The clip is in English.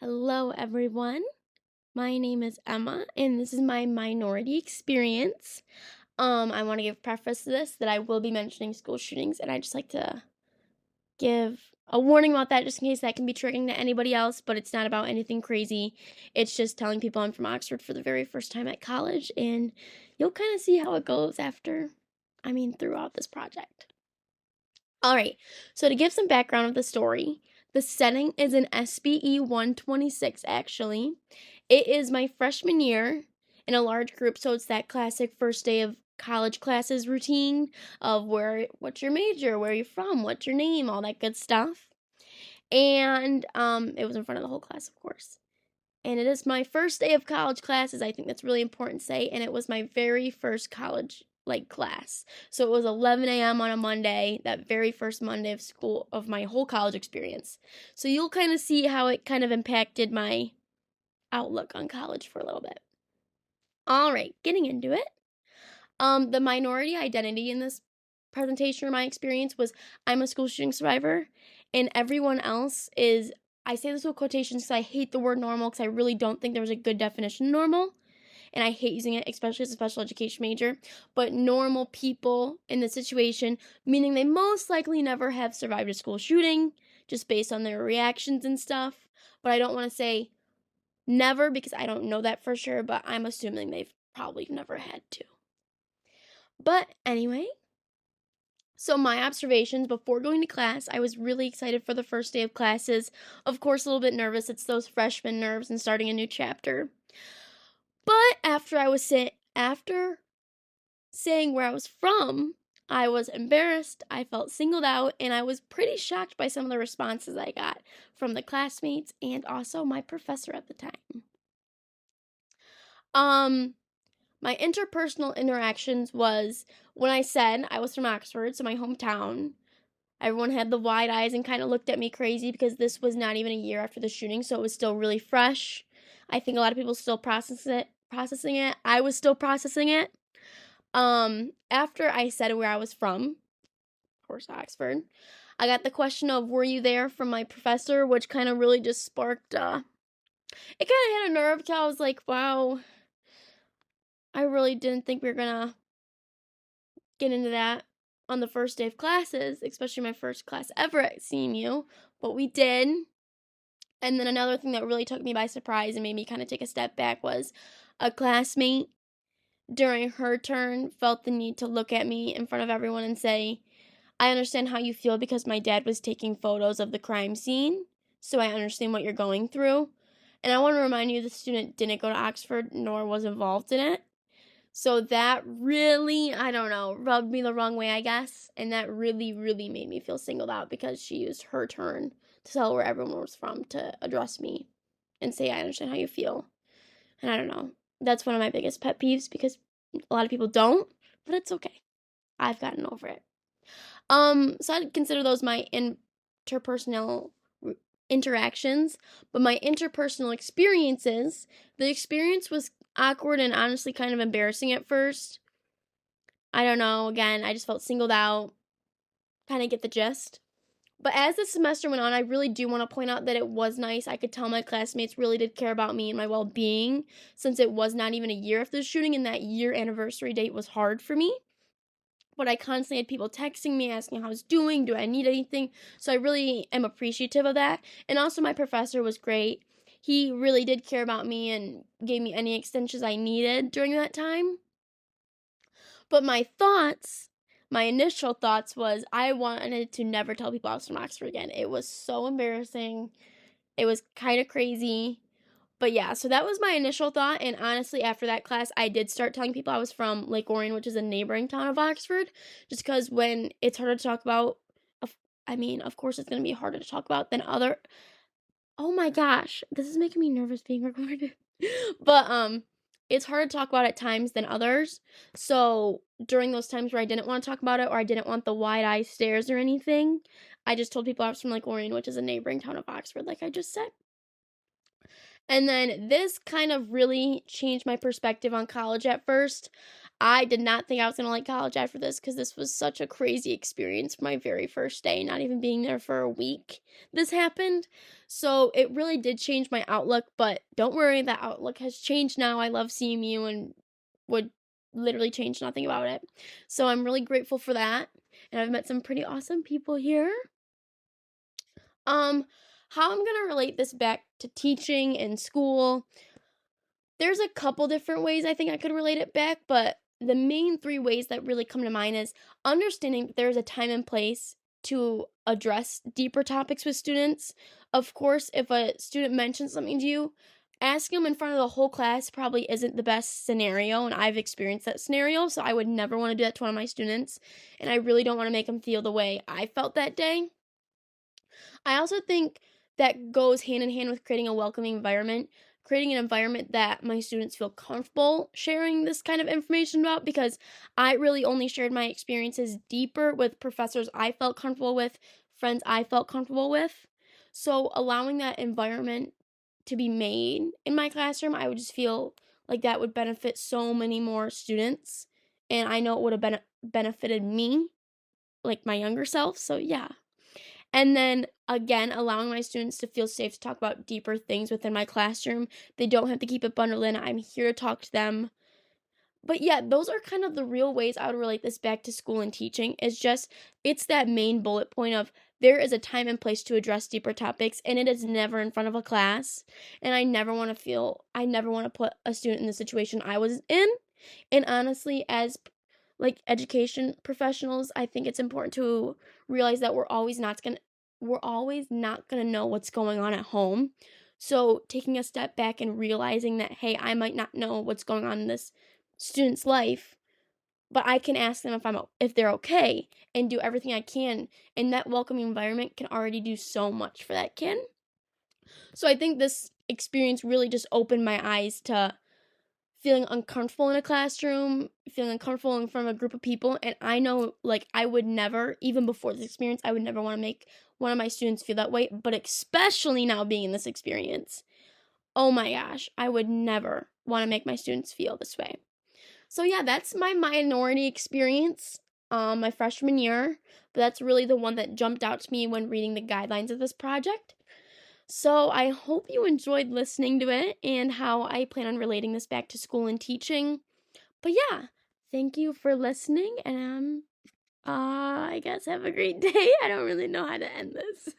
Hello, everyone. My name is Emma, and this is my minority experience. I want to give preface to this that I will be mentioning school shootings, and I just like to give a warning about that just in case that can be triggering to anybody else, but it's not about anything crazy. It's just telling people I'm from Oxford for the very first time at college, and you'll kind of see how it goes throughout this project. All right, so to give some background of the story, the setting is in SBE 126, actually. It is my freshman year in a large group, so it's that classic first day of college classes routine of what's your major, where are you from, what's your name, all that good stuff. And it was in front of the whole class, of course. And it is my first day of college classes. I think that's really important to say. And it was my very first college class. So it was 11 a.m. on a Monday, that very first Monday of school of my whole college experience. So you'll kind of see how it kind of impacted my outlook on college for a little bit. All right, getting into it. The minority identity in this presentation or my experience was I'm a school shooting survivor, and everyone else is, I say this with quotations because I hate the word normal because I really don't think there was a good definition of normal, and I hate using it, especially as a special education major, but normal people in the situation, meaning they most likely never have survived a school shooting, just based on their reactions and stuff, but I don't want to say never because I don't know that for sure, but I'm assuming they've probably never had to. But anyway, so my observations before going to class, I was really excited for the first day of classes. Of course, a little bit nervous. It's those freshman nerves and starting a new chapter. But after saying where I was from, I was embarrassed, I felt singled out, and I was pretty shocked by some of the responses I got from the classmates and also my professor at the time. My interpersonal interactions was when I said I was from Oxford, so my hometown. Everyone had the wide eyes and kind of looked at me crazy because this was not even a year after the shooting, so it was still really fresh. I think a lot of people still processing it. I was still processing it. After I said where I was from, of course, Oxford, I got the question of were you there from my professor, which kind of really just sparked, it kind of hit a nerve because I was like, wow, I really didn't think we were gonna get into that on the first day of classes, especially my first class ever at CMU, but we did. And then another thing that really took me by surprise and made me kind of take a step back was a classmate during her turn felt the need to look at me in front of everyone and say, I understand how you feel because my dad was taking photos of the crime scene, so I understand what you're going through. And I want to remind you the student didn't go to Oxford nor was involved in it. So that really, I don't know, rubbed me the wrong way, I guess. And that really, really made me feel singled out because she used her turn to tell where everyone was from to address me and say, I understand how you feel. And I don't know. That's one of my biggest pet peeves because a lot of people don't, but it's okay. I've gotten over it. So I'd consider those my interpersonal interactions, but my interpersonal experiences, the experience was awkward and honestly kind of embarrassing at first. I don't know, again, I just felt singled out, kind of get the gist. But as the semester went on, I really do want to point out that it was nice. I could tell my classmates really did care about me and my well-being since it was not even a year after the shooting and that year anniversary date was hard for me. But I constantly had people texting me, asking how I was doing, do I need anything? So I really am appreciative of that. And also my professor was great. He really did care about me and gave me any extensions I needed during that time. But my initial thoughts was I wanted to never tell people I was from Oxford again. It was so embarrassing. It was kind of crazy. But yeah, so that was my initial thought, and honestly, after that class, I did start telling people I was from Lake Orion, which is a neighboring town of Oxford, just because when it's harder to talk about, of course it's going to be harder to talk about than other, oh my gosh, this is making me nervous being recorded, but, it's harder to talk about at times than others, so during those times where I didn't want to talk about it, or I didn't want the wide-eye stares or anything, I just told people I was from Lake Orion, which is a neighboring town of Oxford, like I just said. And then this kind of really changed my perspective on college at first. I did not think I was going to like college after this because this was such a crazy experience for my very first day, not even being there for a week. This happened. So it really did change my outlook, but don't worry, that outlook has changed now. I love CMU and would literally change nothing about it. So I'm really grateful for that. And I've met some pretty awesome people here. How I'm going to relate this back to teaching and school. There's a couple different ways I think I could relate it back, but the main three ways that really come to mind is understanding that there's a time and place to address deeper topics with students. Of course, if a student mentions something to you, asking them in front of the whole class probably isn't the best scenario, and I've experienced that scenario, so I would never want to do that to one of my students, and I really don't want to make them feel the way I felt that day. I also think that goes hand in hand with creating a welcoming environment, creating an environment that my students feel comfortable sharing this kind of information about, because I really only shared my experiences deeper with professors I felt comfortable with, friends I felt comfortable with. So allowing that environment to be made in my classroom, I would just feel like that would benefit so many more students. And I know it would have benefited me, like my younger self. So yeah. And then again, allowing my students to feel safe to talk about deeper things within my classroom. They don't have to keep it bundled in. I'm here to talk to them. But yeah, those are kind of the real ways I would relate this back to school and teaching. It's that main bullet point of there is a time and place to address deeper topics, and it is never in front of a class. And I never want to put a student in the situation I was in. And honestly, as like education professionals, I think it's important to realize that we're always not going to know what's going on at home. So, taking a step back and realizing that hey, I might not know what's going on in this student's life, but I can ask them if they're okay and do everything I can, and that welcoming environment can already do so much for that kid. So, I think this experience really just opened my eyes to feeling uncomfortable in a classroom, feeling uncomfortable in front of a group of people. And I know, like, I would never, even before this experience, I would never want to make one of my students feel that way. But especially now being in this experience, oh my gosh, I would never want to make my students feel this way. So, yeah, that's my minority experience my freshman year. But that's really the one that jumped out to me when reading the guidelines of this project. So I hope you enjoyed listening to it and how I plan on relating this back to school and teaching. But yeah, thank you for listening, and I guess have a great day. I don't really know how to end this.